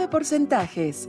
de porcentajes.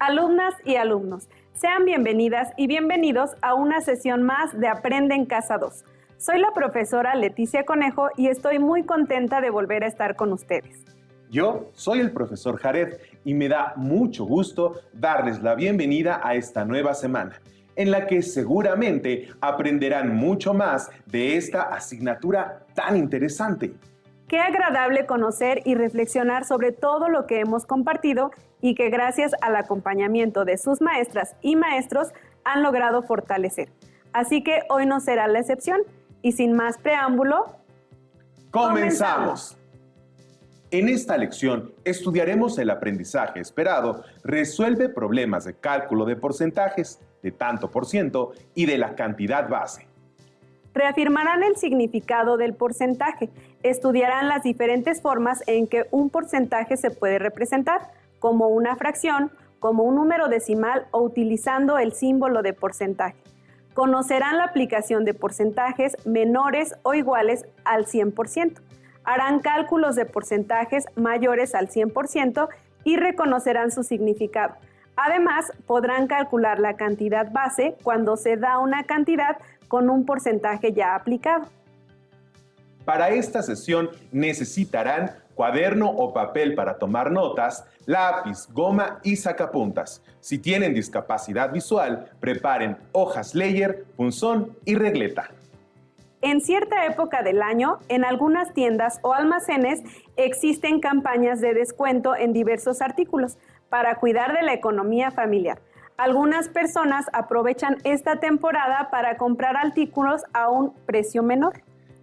Alumnas y alumnos, sean bienvenidas y bienvenidos a una sesión más de Aprende en Casa 2. Soy la profesora Leticia Conejo y estoy muy contenta de volver a estar con ustedes. Yo soy el profesor Jared y me da mucho gusto darles la bienvenida a esta nueva semana, en la que seguramente aprenderán mucho más de esta asignatura tan interesante. Qué agradable conocer y reflexionar sobre todo lo que hemos compartido y que gracias al acompañamiento de sus maestras y maestros han logrado fortalecer. Así que hoy no será la excepción y sin más preámbulo, ¡comenzamos! En esta lección estudiaremos el aprendizaje esperado, resuelve problemas de cálculo de porcentajes, de tanto por ciento y de la cantidad base. Reafirmarán el significado del porcentaje, estudiarán las diferentes formas en que un porcentaje se puede representar, como una fracción, como un número decimal o utilizando el símbolo de porcentaje. Conocerán la aplicación de porcentajes menores o iguales al 100%. Harán cálculos de porcentajes mayores al 100% y reconocerán su significado. Además, podrán calcular la cantidad base cuando se da una cantidad con un porcentaje ya aplicado. Para esta sesión necesitarán cuaderno o papel para tomar notas, lápiz, goma y sacapuntas. Si tienen discapacidad visual, preparen hojas Leyer, punzón y regleta. En cierta época del año, en algunas tiendas o almacenes existen campañas de descuento en diversos artículos para cuidar de la economía familiar. Algunas personas aprovechan esta temporada para comprar artículos a un precio menor.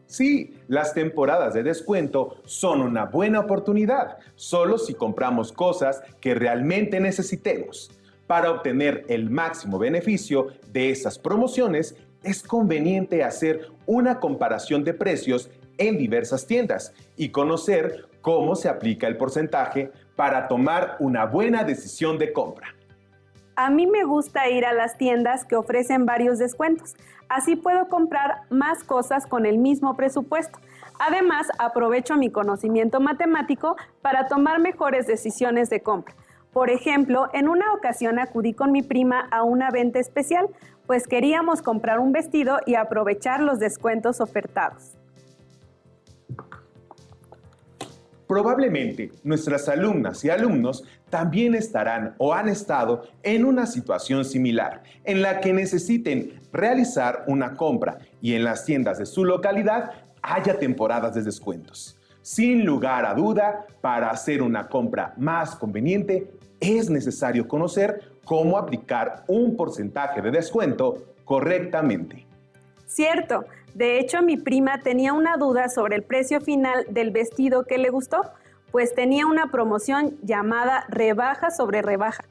Sí, las temporadas de descuento son una buena oportunidad, solo si compramos cosas que realmente necesitemos. Para obtener el máximo beneficio de esas promociones, es conveniente hacer una comparación de precios en diversas tiendas y conocer cómo se aplica el porcentaje para tomar una buena decisión de compra. A mí me gusta ir a las tiendas que ofrecen varios descuentos. Así puedo comprar más cosas con el mismo presupuesto. Además, aprovecho mi conocimiento matemático para tomar mejores decisiones de compra. Por ejemplo, en una ocasión acudí con mi prima a una venta especial, pues queríamos comprar un vestido y aprovechar los descuentos ofertados. Probablemente nuestras alumnas y alumnos también estarán o han estado en una situación similar en la que necesiten realizar una compra y en las tiendas de su localidad haya temporadas de descuentos. Sin lugar a duda, para hacer una compra más conveniente es necesario conocer cómo aplicar un porcentaje de descuento correctamente. Cierto. De hecho, mi prima tenía una duda sobre el precio final del vestido que le gustó, pues tenía una promoción llamada rebaja sobre rebaja.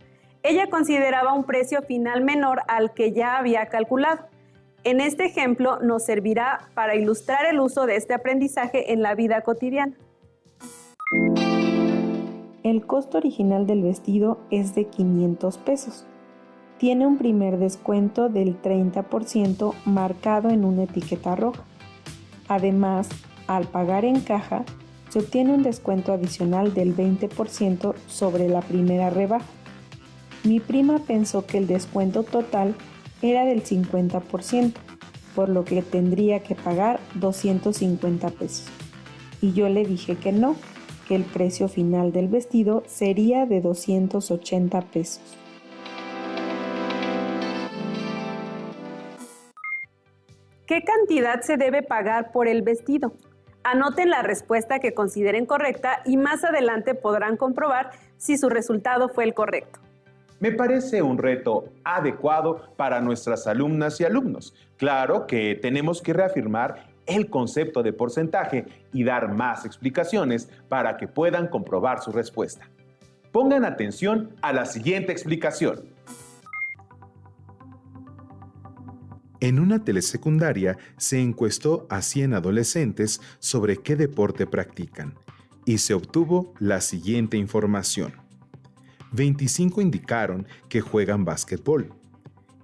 Ella consideraba un precio final menor al que ya había calculado. En este ejemplo nos servirá para ilustrar el uso de este aprendizaje en la vida cotidiana. El costo original del vestido es de 500 pesos. Tiene un primer descuento del 30% marcado en una etiqueta roja. Además, al pagar en caja, se obtiene un descuento adicional del 20% sobre la primera rebaja. Mi prima pensó que el descuento total era del 50%, por lo que tendría que pagar 250 pesos. Y yo le dije que no, que el precio final del vestido sería de 280 pesos. ¿Qué cantidad se debe pagar por el vestido? Anoten la respuesta que consideren correcta y más adelante podrán comprobar si su resultado fue el correcto. Me parece un reto adecuado para nuestras alumnas y alumnos. Claro que tenemos que reafirmar el concepto de porcentaje y dar más explicaciones para que puedan comprobar su respuesta. Pongan atención a la siguiente explicación. En una telesecundaria se encuestó a 100 adolescentes sobre qué deporte practican y se obtuvo la siguiente información. 25 indicaron que juegan básquetbol,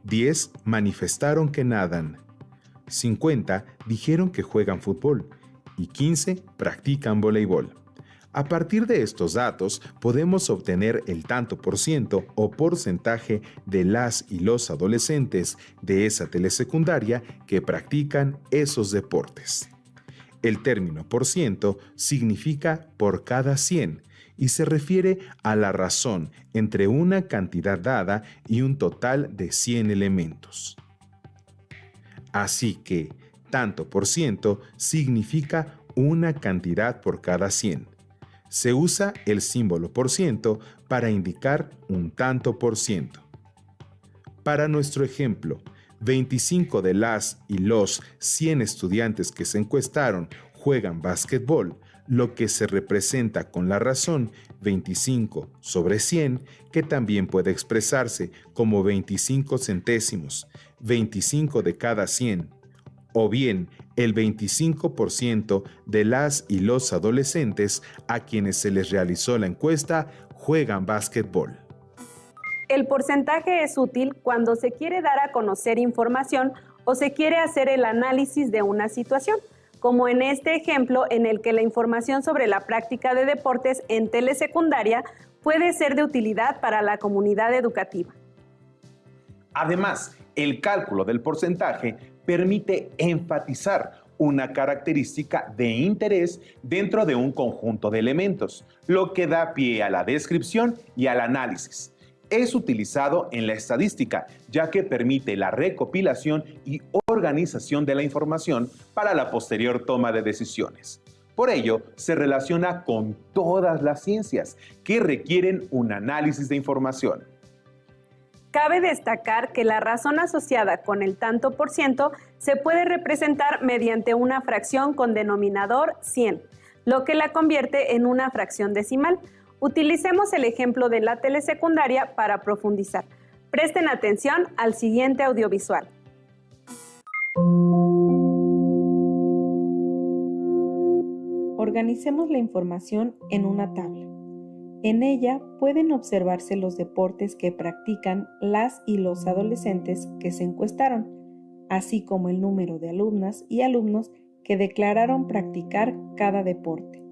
10 manifestaron que nadan, 50 dijeron que juegan fútbol y 15 practican voleibol. A partir de estos datos podemos obtener el tanto por ciento o porcentaje de las y los adolescentes de esa telesecundaria que practican esos deportes. El término por ciento significa por cada 100 y se refiere a la razón entre una cantidad dada y un total de 100 elementos. Así que tanto por ciento significa una cantidad por cada 100. Se usa el símbolo por ciento para indicar un tanto por ciento. Para nuestro ejemplo, 25 de las y los 100 estudiantes que se encuestaron juegan básquetbol, lo que se representa con la razón 25 sobre 100, que también puede expresarse como 25 centésimos, 25 de cada 100, o bien el 25% de las y los adolescentes a quienes se les realizó la encuesta juegan básquetbol. El porcentaje es útil cuando se quiere dar a conocer información o se quiere hacer el análisis de una situación, como en este ejemplo en el que la información sobre la práctica de deportes en telesecundaria puede ser de utilidad para la comunidad educativa. Además, el cálculo del porcentaje permite enfatizar una característica de interés dentro de un conjunto de elementos, lo que da pie a la descripción y al análisis. Es utilizado en la estadística, ya que permite la recopilación y organización de la información para la posterior toma de decisiones. Por ello, se relaciona con todas las ciencias que requieren un análisis de información. Cabe destacar que la razón asociada con el tanto por ciento se puede representar mediante una fracción con denominador 100, lo que la convierte en una fracción decimal. Utilicemos el ejemplo de la telesecundaria para profundizar. Presten atención al siguiente audiovisual. Organicemos la información en una tabla. En ella pueden observarse los deportes que practican las y los adolescentes que se encuestaron, así como el número de alumnas y alumnos que declararon practicar cada deporte.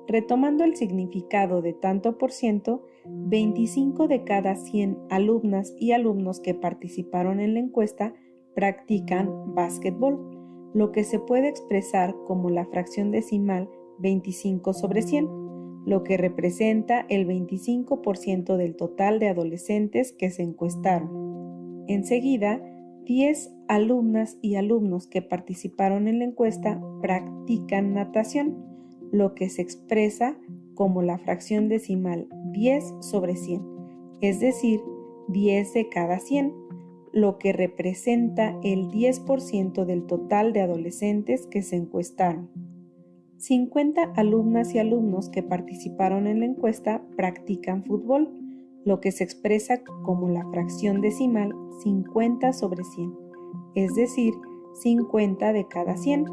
Retomando el significado de tanto por ciento, 25 de cada 100 alumnas y alumnos que participaron en la encuesta practican básquetbol, lo que se puede expresar como la fracción decimal 25 sobre 100. Lo que representa el 25% del total de adolescentes que se encuestaron. Enseguida, 10 alumnas y alumnos que participaron en la encuesta practican natación, lo que se expresa como la fracción decimal 10 sobre 100, es decir, 10 de cada 100, lo que representa el 10% del total de adolescentes que se encuestaron. 50 alumnas y alumnos que participaron en la encuesta practican fútbol, lo que se expresa como la fracción decimal 50 sobre 100, es decir, 50 de cada 100,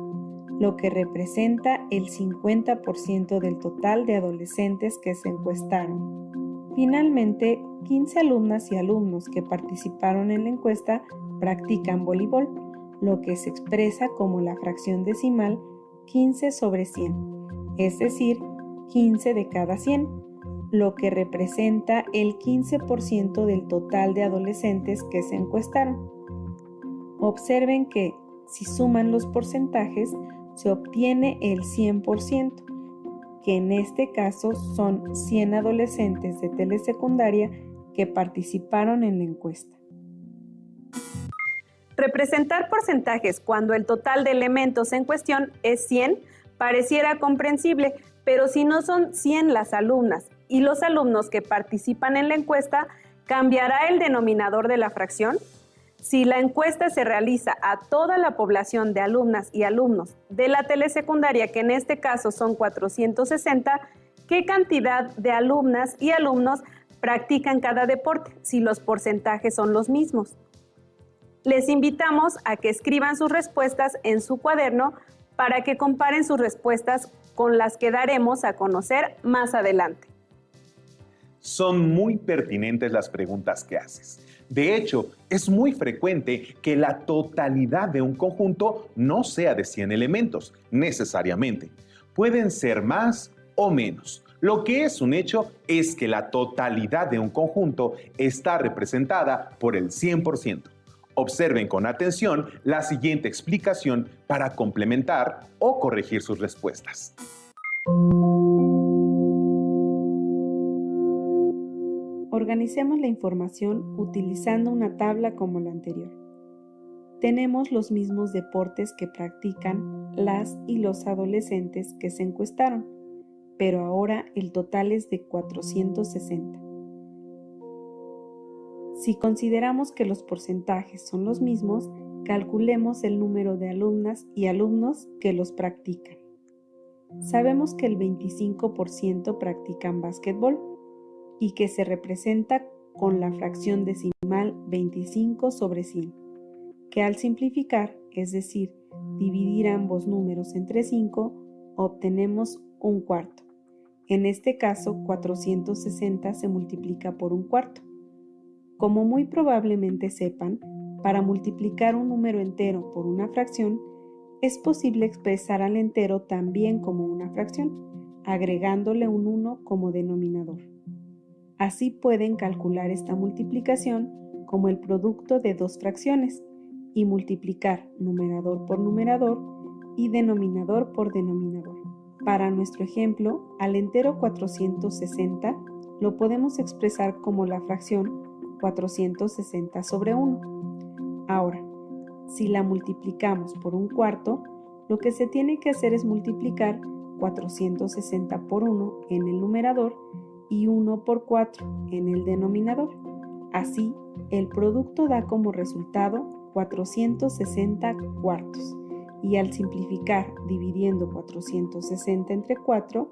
lo que representa el 50% del total de adolescentes que se encuestaron. Finalmente, 15 alumnas y alumnos que participaron en la encuesta practican voleibol, lo que se expresa como la fracción decimal 15 sobre 100, es decir, 15 de cada 100, lo que representa el 15% del total de adolescentes que se encuestaron. Observen que, si suman los porcentajes, se obtiene el 100%, que en este caso son 100 adolescentes de telesecundaria que participaron en la encuesta. Representar porcentajes cuando el total de elementos en cuestión es 100 pareciera comprensible, pero si no son 100 las alumnas y los alumnos que participan en la encuesta, ¿cambiará el denominador de la fracción? Si la encuesta se realiza a toda la población de alumnas y alumnos de la telesecundaria, que en este caso son 460, ¿qué cantidad de alumnas y alumnos practican cada deporte si los porcentajes son los mismos? Les invitamos a que escriban sus respuestas en su cuaderno para que comparen sus respuestas con las que daremos a conocer más adelante. Son muy pertinentes las preguntas que haces. De hecho, es muy frecuente que la totalidad de un conjunto no sea de 100 elementos, necesariamente. Pueden ser más o menos. Lo que es un hecho es que la totalidad de un conjunto está representada por el 100%. Observen con atención la siguiente explicación para complementar o corregir sus respuestas. Organicemos la información utilizando una tabla como la anterior. Tenemos los mismos deportes que practican las y los adolescentes que se encuestaron, pero ahora el total es de 460. Si consideramos que los porcentajes son los mismos, calculemos el número de alumnas y alumnos que los practican. Sabemos que el 25% practican básquetbol y que se representa con la fracción decimal 25 sobre 100, que al simplificar, es decir, dividir ambos números entre 5, obtenemos un cuarto. En este caso, 460 se multiplica por un cuarto. Como muy probablemente sepan, para multiplicar un número entero por una fracción, es posible expresar al entero también como una fracción, agregándole un 1 como denominador. Así pueden calcular esta multiplicación como el producto de dos fracciones y multiplicar numerador por numerador y denominador por denominador. Para nuestro ejemplo, al entero 460 lo podemos expresar como la fracción 460 sobre 1. Ahora, si la multiplicamos por un cuarto, lo que se tiene que hacer es multiplicar 460 por 1 en el numerador y 1 por 4 en el denominador. Así, el producto da como resultado 460 cuartos. Y al simplificar dividiendo 460 entre 4,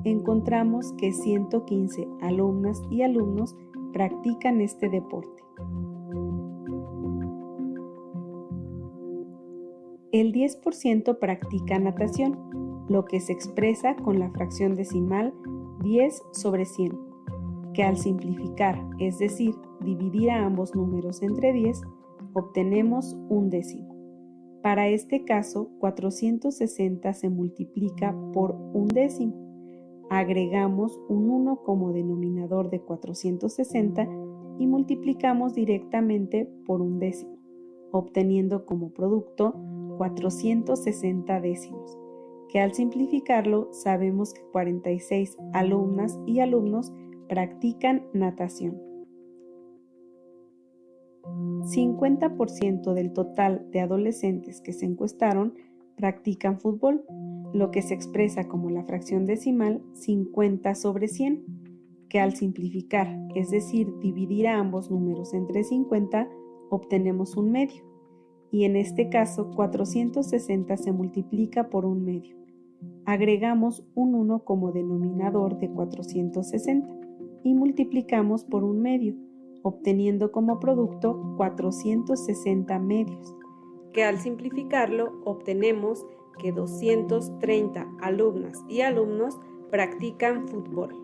encontramos que 115 alumnas y alumnos practican este deporte. El 10% practica natación, lo que se expresa con la fracción decimal 10 sobre 100, que al simplificar, es decir, dividir a ambos números entre 10, obtenemos un décimo. Para este caso, 460 se multiplica por un décimo. Agregamos un 1 como denominador de 460 y multiplicamos directamente por un décimo, obteniendo como producto 460 décimos, que al simplificarlo sabemos que 46 alumnas y alumnos practican natación. 50% del total de adolescentes que se encuestaron practican fútbol, lo que se expresa como la fracción decimal 50 sobre 100, que al simplificar, es decir, dividir a ambos números entre 50, obtenemos un medio. Y en este caso, 460 se multiplica por un medio. Agregamos un 1 como denominador de 460 y multiplicamos por un medio, obteniendo como producto 460 medios, que al simplificarlo obtenemos que 230 alumnas y alumnos practican fútbol.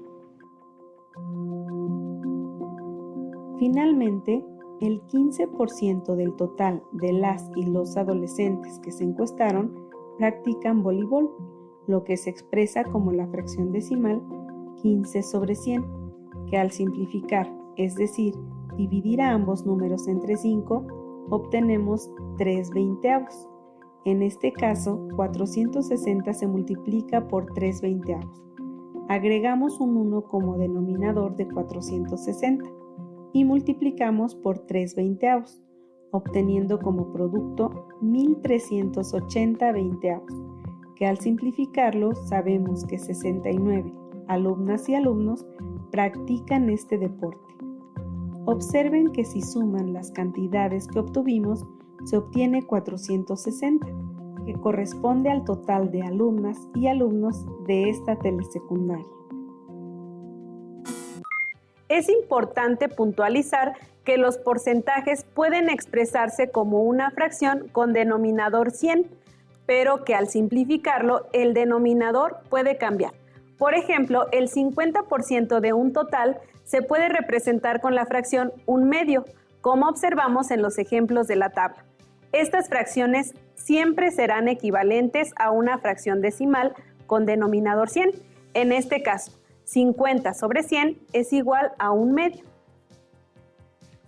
Finalmente, el 15% del total de las y los adolescentes que se encuestaron practican voleibol, lo que se expresa como la fracción decimal 15 sobre 100, que al simplificar, es decir, dividir a ambos números entre 5, obtenemos 3/20. En este caso, 460 se multiplica por 3/20. Agregamos un 1 como denominador de 460 y multiplicamos por 3/20, obteniendo como producto 1380/20, que al simplificarlo sabemos que 69 alumnas y alumnos practican este deporte. Observen que si suman las cantidades que obtuvimos, se obtiene 460, que corresponde al total de alumnas y alumnos de esta telesecundaria. Es importante puntualizar que los porcentajes pueden expresarse como una fracción con denominador 100, pero que al simplificarlo, el denominador puede cambiar. Por ejemplo, el 50% de un total se puede representar con la fracción 1/2, como observamos en los ejemplos de la tabla. Estas fracciones siempre serán equivalentes a una fracción decimal con denominador 100. En este caso, 50 sobre 100 es igual a 1/2.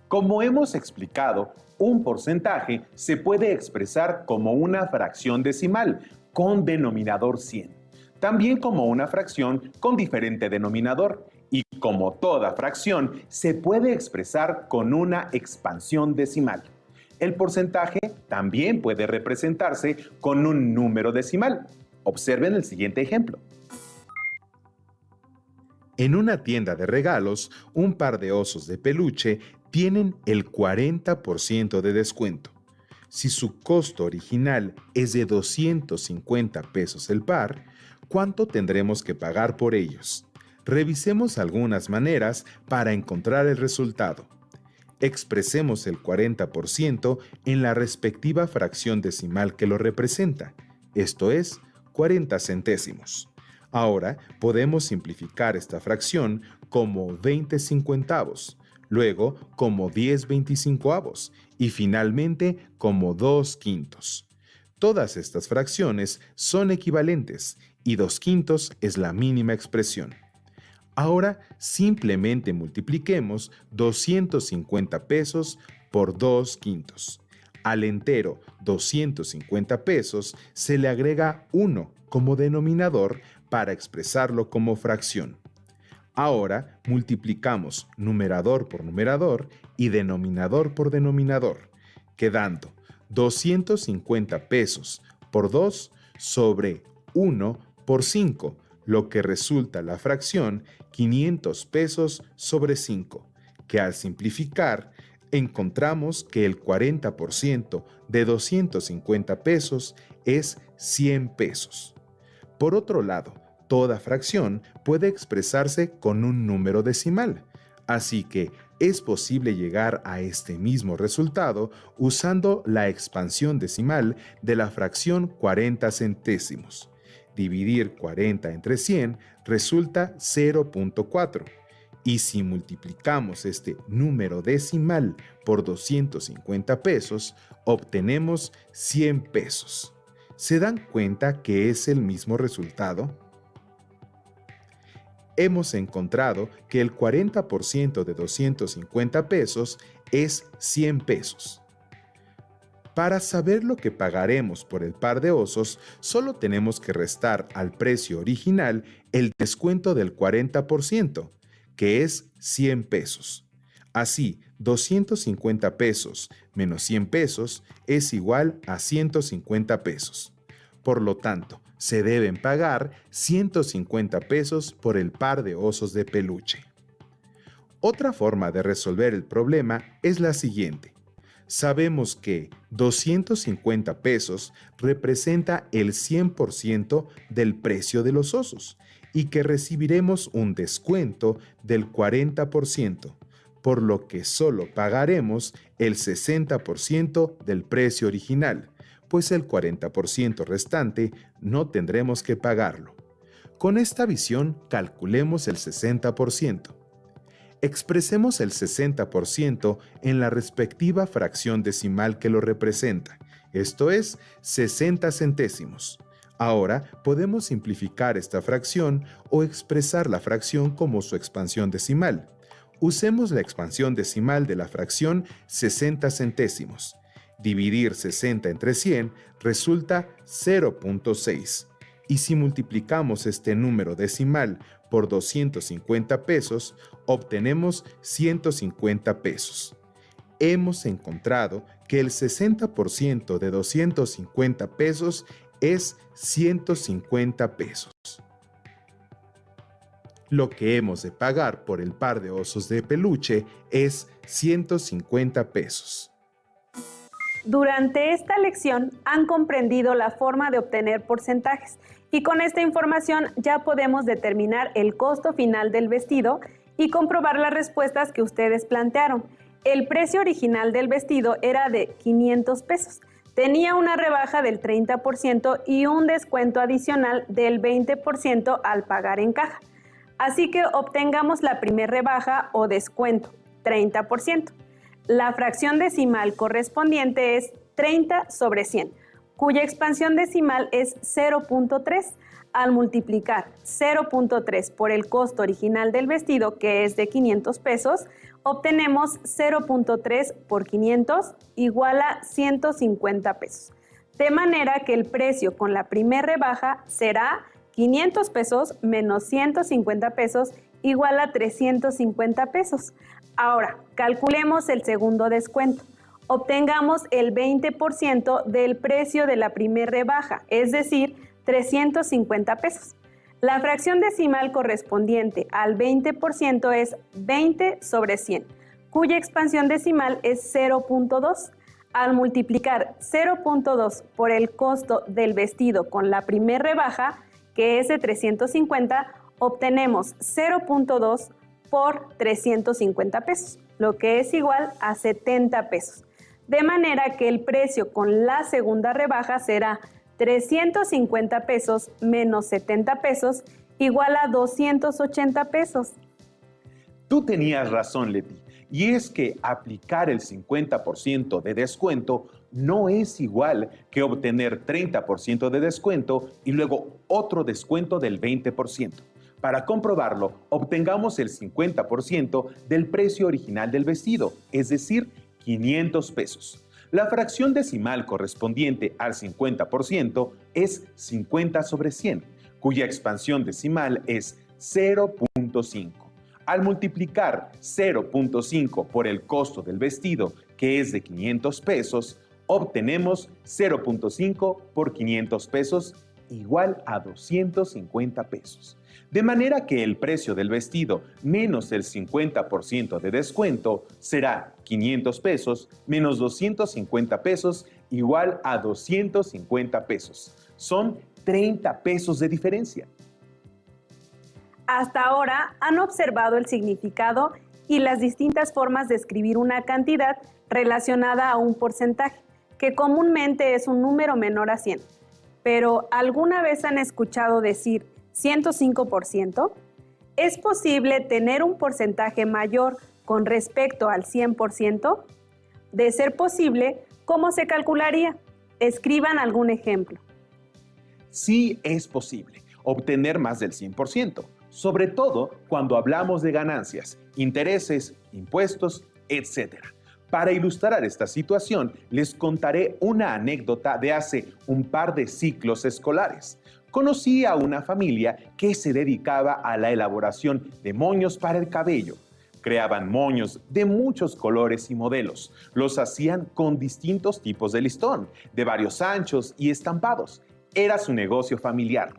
Como hemos explicado, un porcentaje se puede expresar como una fracción decimal con denominador 100, también como una fracción con diferente denominador, y como toda fracción se puede expresar con una expansión decimal. El porcentaje también puede representarse con un número decimal. Observen el siguiente ejemplo. En una tienda de regalos, un par de osos de peluche tienen el 40% de descuento. Si su costo original es de 250 pesos el par, ¿cuánto tendremos que pagar por ellos? Revisemos algunas maneras para encontrar el resultado. Expresemos el 40% en la respectiva fracción decimal que lo representa, esto es, 40 centésimos. Ahora podemos simplificar esta fracción como 20 cincuentavos, luego como 10 veinticincoavos y finalmente como 2 quintos. Todas estas fracciones son equivalentes y 2 quintos es la mínima expresión. Ahora simplemente multipliquemos 250 pesos por 2 quintos. Al entero 250 pesos se le agrega 1 como denominador para expresarlo como fracción. Ahora multiplicamos numerador por numerador y denominador por denominador, quedando 250 pesos por 2 sobre 1 por 5, lo que resulta la fracción 500 pesos sobre 5, que al simplificar encontramos que el 40% de 250 pesos es 100 pesos. Por otro lado, toda fracción puede expresarse con un número decimal, así que es posible llegar a este mismo resultado usando la expansión decimal de la fracción 40 centésimos. Dividir 40 entre 100 resulta 0.4. Y si multiplicamos este número decimal por 250 pesos, obtenemos 100 pesos. ¿Se dan cuenta que es el mismo resultado? Hemos encontrado que el 40% de 250 pesos es 100 pesos. Para saber lo que pagaremos por el par de osos, solo tenemos que restar al precio original el descuento del 40%, que es 100 pesos. Así, 250 pesos menos 100 pesos es igual a 150 pesos. Por lo tanto, se deben pagar 150 pesos por el par de osos de peluche. Otra forma de resolver el problema es la siguiente. Sabemos que 250 pesos representa el 100% del precio de los osos y que recibiremos un descuento del 40%, por lo que solo pagaremos el 60% del precio original, pues el 40% restante no tendremos que pagarlo. Con esta visión calculemos el 60%. Expresemos el 60% en la respectiva fracción decimal que lo representa, esto es 60 centésimos. Ahora podemos simplificar esta fracción o expresar la fracción como su expansión decimal. Usemos la expansión decimal de la fracción 60 centésimos. Dividir 60 entre 100 resulta 0.6. Y si multiplicamos este número decimal por 250 pesos, obtenemos 150 pesos. Hemos encontrado que el 60% de 250 pesos es 150 pesos. Lo que hemos de pagar por el par de osos de peluche es 150 pesos. Durante esta lección han comprendido la forma de obtener porcentajes y con esta información ya podemos determinar el costo final del vestido y comprobar las respuestas que ustedes plantearon. El precio original del vestido era de 500 pesos. Tenía una rebaja del 30% y un descuento adicional del 20% al pagar en caja. Así que obtengamos la primera rebaja o descuento, 30%. La fracción decimal correspondiente es 30 sobre 100, cuya expansión decimal es 0.3. Al multiplicar 0.3 por el costo original del vestido, que es de 500 pesos, obtenemos 0.3 por 500 igual a 150 pesos. De manera que el precio con la primera rebaja será 500 pesos menos 150 pesos igual a 350 pesos. Ahora, calculemos el segundo descuento. Obtengamos el 20% del precio de la primera rebaja, es decir, 350 pesos. La fracción decimal correspondiente al 20% es 20 sobre 100, cuya expansión decimal es 0.2. Al multiplicar 0.2 por el costo del vestido con la primera rebaja, que es de 350, obtenemos 0.2 por 350 pesos, lo que es igual a 70 pesos. De manera que el precio con la segunda rebaja será 350 pesos menos 70 pesos igual a 280 pesos. Tú tenías razón, Leti, y es que aplicar el 50% de descuento no es igual que obtener 30% de descuento y luego otro descuento del 20%. Para comprobarlo, obtengamos el 50% del precio original del vestido, es decir, 500 pesos. La fracción decimal correspondiente al 50% es 50 sobre 100, cuya expansión decimal es 0.5. Al multiplicar 0.5 por el costo del vestido, que es de 500 pesos, obtenemos 0.5 por 500 pesos igual a 250 pesos. De manera que el precio del vestido menos el 50% de descuento será 500 pesos menos 250 pesos igual a 250 pesos. Son 30 pesos de diferencia. Hasta ahora han observado el significado y las distintas formas de escribir una cantidad relacionada a un porcentaje, que comúnmente es un número menor a 100. Pero, ¿alguna vez han escuchado decir 105%? ¿Es posible tener un porcentaje mayor con respecto al 100%? De ser posible, ¿cómo se calcularía? Escriban algún ejemplo. Sí es posible obtener más del 100%, sobre todo cuando hablamos de ganancias, intereses, impuestos, etc. Para ilustrar esta situación, les contaré una anécdota de hace un par de ciclos escolares. Conocí a una familia que se dedicaba a la elaboración de moños para el cabello. Creaban moños de muchos colores y modelos. Los hacían con distintos tipos de listón, de varios anchos y estampados. Era su negocio familiar.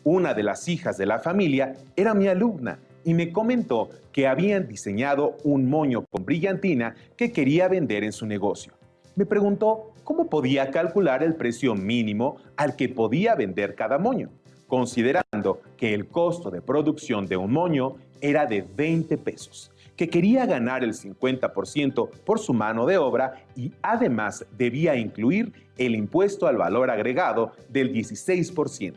Una de las hijas de la familia era mi alumna y me comentó que habían diseñado un moño con brillantina que quería vender en su negocio. Me preguntó cómo podía calcular el precio mínimo al que podía vender cada moño, considerando que el costo de producción de un moño era de 20 pesos, que quería ganar el 50% por su mano de obra y además debía incluir el impuesto al valor agregado del 16%.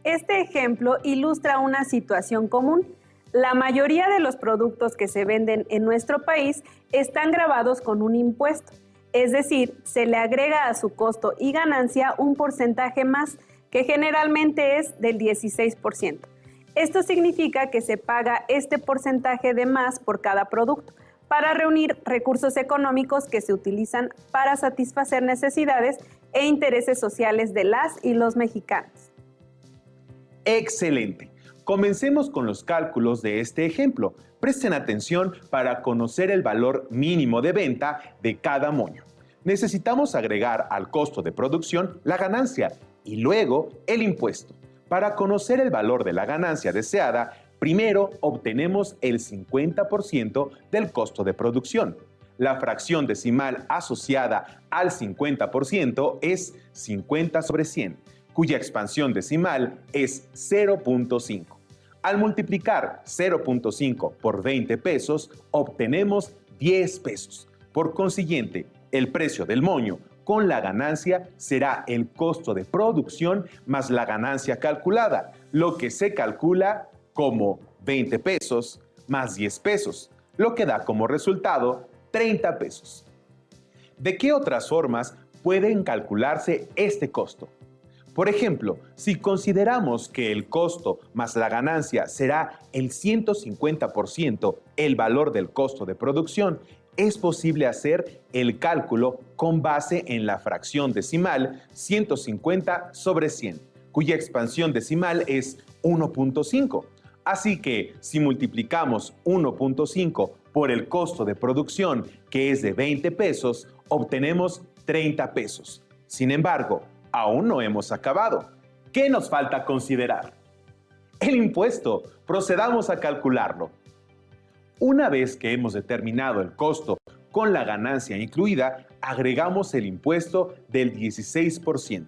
Este ejemplo ilustra una situación común. La mayoría de los productos que se venden en nuestro país están gravados con un impuesto, es decir, se le agrega a su costo y ganancia un porcentaje más, que generalmente es del 16%. Esto significa que se paga este porcentaje de más por cada producto, para reunir recursos económicos que se utilizan para satisfacer necesidades e intereses sociales de las y los mexicanos. ¡Excelente! Comencemos con los cálculos de este ejemplo. Presten atención para conocer el valor mínimo de venta de cada moño. Necesitamos agregar al costo de producción la ganancia y luego el impuesto. Para conocer el valor de la ganancia deseada, primero obtenemos el 50% del costo de producción. La fracción decimal asociada al 50% es 50 sobre 100. Cuya expansión decimal es 0.5. Al multiplicar 0.5 por 20 pesos, obtenemos 10 pesos. Por consiguiente, el precio del moño con la ganancia será el costo de producción más la ganancia calculada, lo que se calcula como 20 pesos más 10 pesos, lo que da como resultado 30 pesos. ¿De qué otras formas pueden calcularse este costo? Por ejemplo, si consideramos que el costo más la ganancia será el 150% el valor del costo de producción, es posible hacer el cálculo con base en la fracción decimal 150 sobre 100, cuya expansión decimal es 1.5. Así que si multiplicamos 1.5 por el costo de producción, que es de 20 pesos, obtenemos 30 pesos. Sin embargo, aún no hemos acabado. ¿Qué nos falta considerar? El impuesto. Procedamos a calcularlo. Una vez que hemos determinado el costo con la ganancia incluida, agregamos el impuesto del 16%.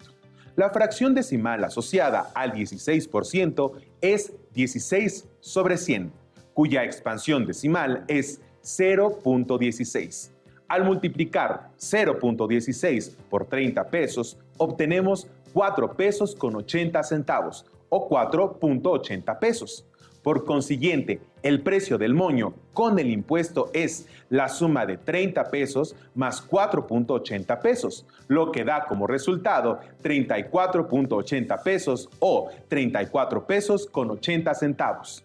La fracción decimal asociada al 16% es 16 sobre 100, cuya expansión decimal es 0.16. Al multiplicar 0.16 por 30 pesos, obtenemos 4 pesos con 80 centavos o 4.80 pesos. Por consiguiente, el precio del moño con el impuesto es la suma de 30 pesos más 4.80 pesos, lo que da como resultado 34.80 pesos o 34 pesos con 80 centavos.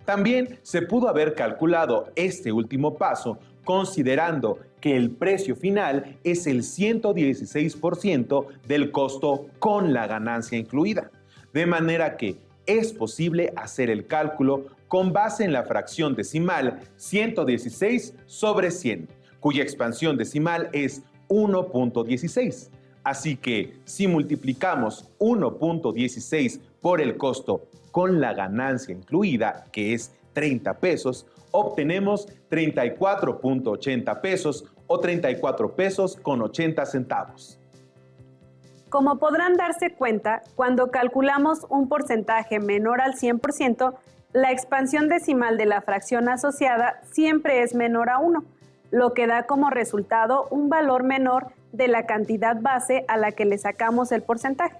También se pudo haber calculado este último paso considerando que el precio final es el 116% del costo con la ganancia incluida, de manera que es posible hacer el cálculo con base en la fracción decimal 116 sobre 100, cuya expansión decimal es 1.16. Así que si multiplicamos 1.16 por el costo con la ganancia incluida, que es 30 pesos, obtenemos 34.80 pesos o 34 pesos con 80 centavos. Como podrán darse cuenta, cuando calculamos un porcentaje menor al 100%, la expansión decimal de la fracción asociada siempre es menor a 1, lo que da como resultado un valor menor de la cantidad base a la que le sacamos el porcentaje.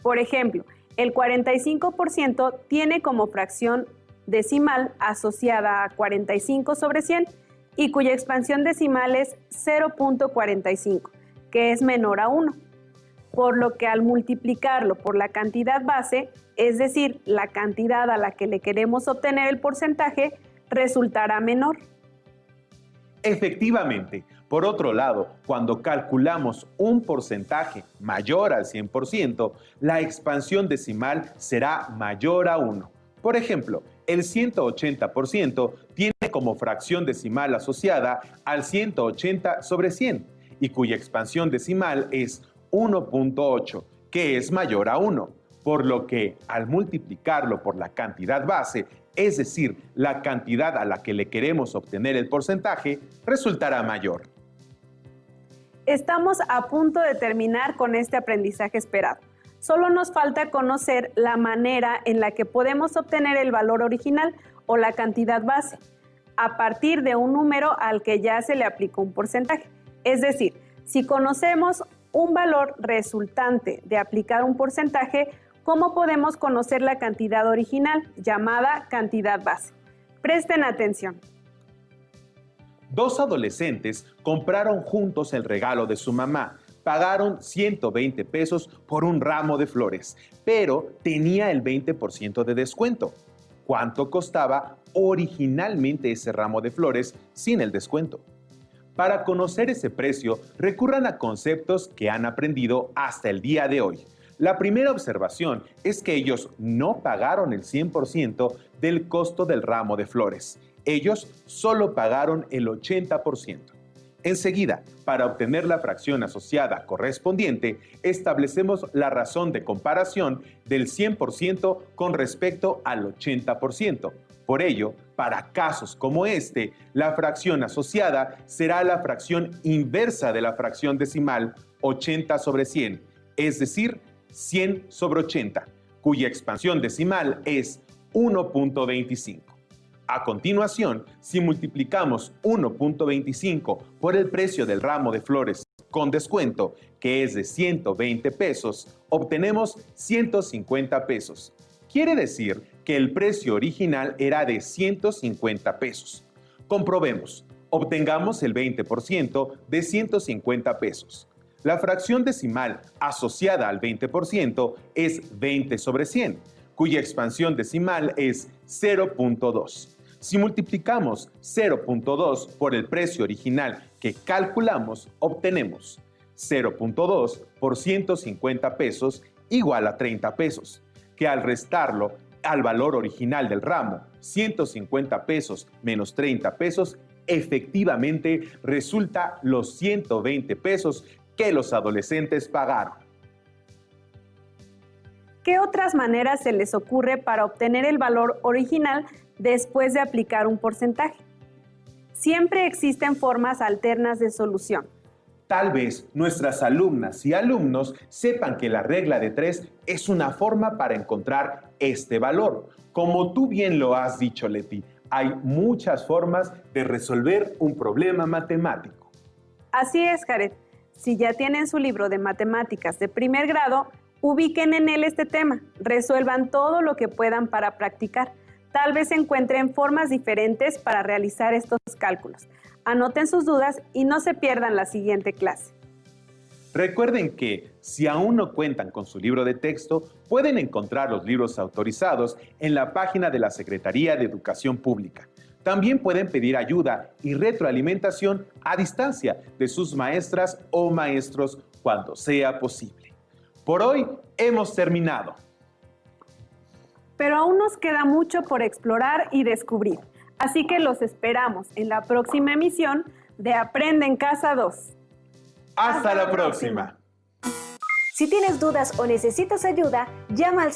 Por ejemplo, el 45% tiene como fracción decimal asociada a 45 sobre 100 y cuya expansión decimal es 0.45, que es menor a 1. Por lo que al multiplicarlo por la cantidad base, es decir, la cantidad a la que le queremos obtener el porcentaje, resultará menor. Efectivamente, por otro lado, cuando calculamos un porcentaje mayor al 100%, la expansión decimal será mayor a 1. Por ejemplo, el 180% tiene como fracción decimal asociada al 180 sobre 100 y cuya expansión decimal es 1.8, que es mayor a 1, por lo que al multiplicarlo por la cantidad base, es decir, la cantidad a la que le queremos obtener el porcentaje, resultará mayor. Estamos a punto de terminar con este aprendizaje esperado. Solo nos falta conocer la manera en la que podemos obtener el valor original o la cantidad base, a partir de un número al que ya se le aplicó un porcentaje. Es decir, si conocemos un valor resultante de aplicar un porcentaje, ¿cómo podemos conocer la cantidad original, llamada cantidad base? Presten atención. Dos adolescentes compraron juntos el regalo de su mamá. Pagaron 120 pesos por un ramo de flores, pero tenía el 20% de descuento. ¿Cuánto costaba originalmente ese ramo de flores sin el descuento? Para conocer ese precio, recurran a conceptos que han aprendido hasta el día de hoy. La primera observación es que ellos no pagaron el 100% del costo del ramo de flores. Ellos solo pagaron el 80%. Enseguida, para obtener la fracción asociada correspondiente, establecemos la razón de comparación del 100% con respecto al 80%. Por ello, para casos como este, la fracción asociada será la fracción inversa de la fracción decimal 80 sobre 100, es decir, 100 sobre 80, cuya expansión decimal es 1.25. A continuación, si multiplicamos 1.25 por el precio del ramo de flores con descuento, que es de 120 pesos, obtenemos 150 pesos. Quiere decir que el precio original era de 150 pesos. Comprobemos. Obtengamos el 20% de 150 pesos. La fracción decimal asociada al 20% es 20 sobre 100, cuya expansión decimal es 0.2. Si multiplicamos 0.2 por el precio original que calculamos, obtenemos 0.2 por 150 pesos igual a 30 pesos, que al restarlo al valor original del ramo, 150 pesos menos 30 pesos, efectivamente resulta los 120 pesos que los adolescentes pagaron. ¿Qué otras maneras se les ocurre para obtener el valor original después de aplicar un porcentaje? Siempre existen formas alternas de solución. Tal vez nuestras alumnas y alumnos sepan que la regla de 3 es una forma para encontrar este valor. Como tú bien lo has dicho, Leti, hay muchas formas de resolver un problema matemático. Así es, Jared. Si ya tienen su libro de matemáticas de primer grado, ubiquen en él este tema, resuelvan todo lo que puedan para practicar. Tal vez encuentren formas diferentes para realizar estos cálculos. Anoten sus dudas y no se pierdan la siguiente clase. Recuerden que, si aún no cuentan con su libro de texto, pueden encontrar los libros autorizados en la página de la Secretaría de Educación Pública. También pueden pedir ayuda y retroalimentación a distancia de sus maestras o maestros cuando sea posible. Por hoy hemos terminado. Pero aún nos queda mucho por explorar y descubrir. Así que los esperamos en la próxima emisión de Aprende en Casa 2. ¡Hasta la próxima! Si tienes dudas o necesitas ayuda, llama al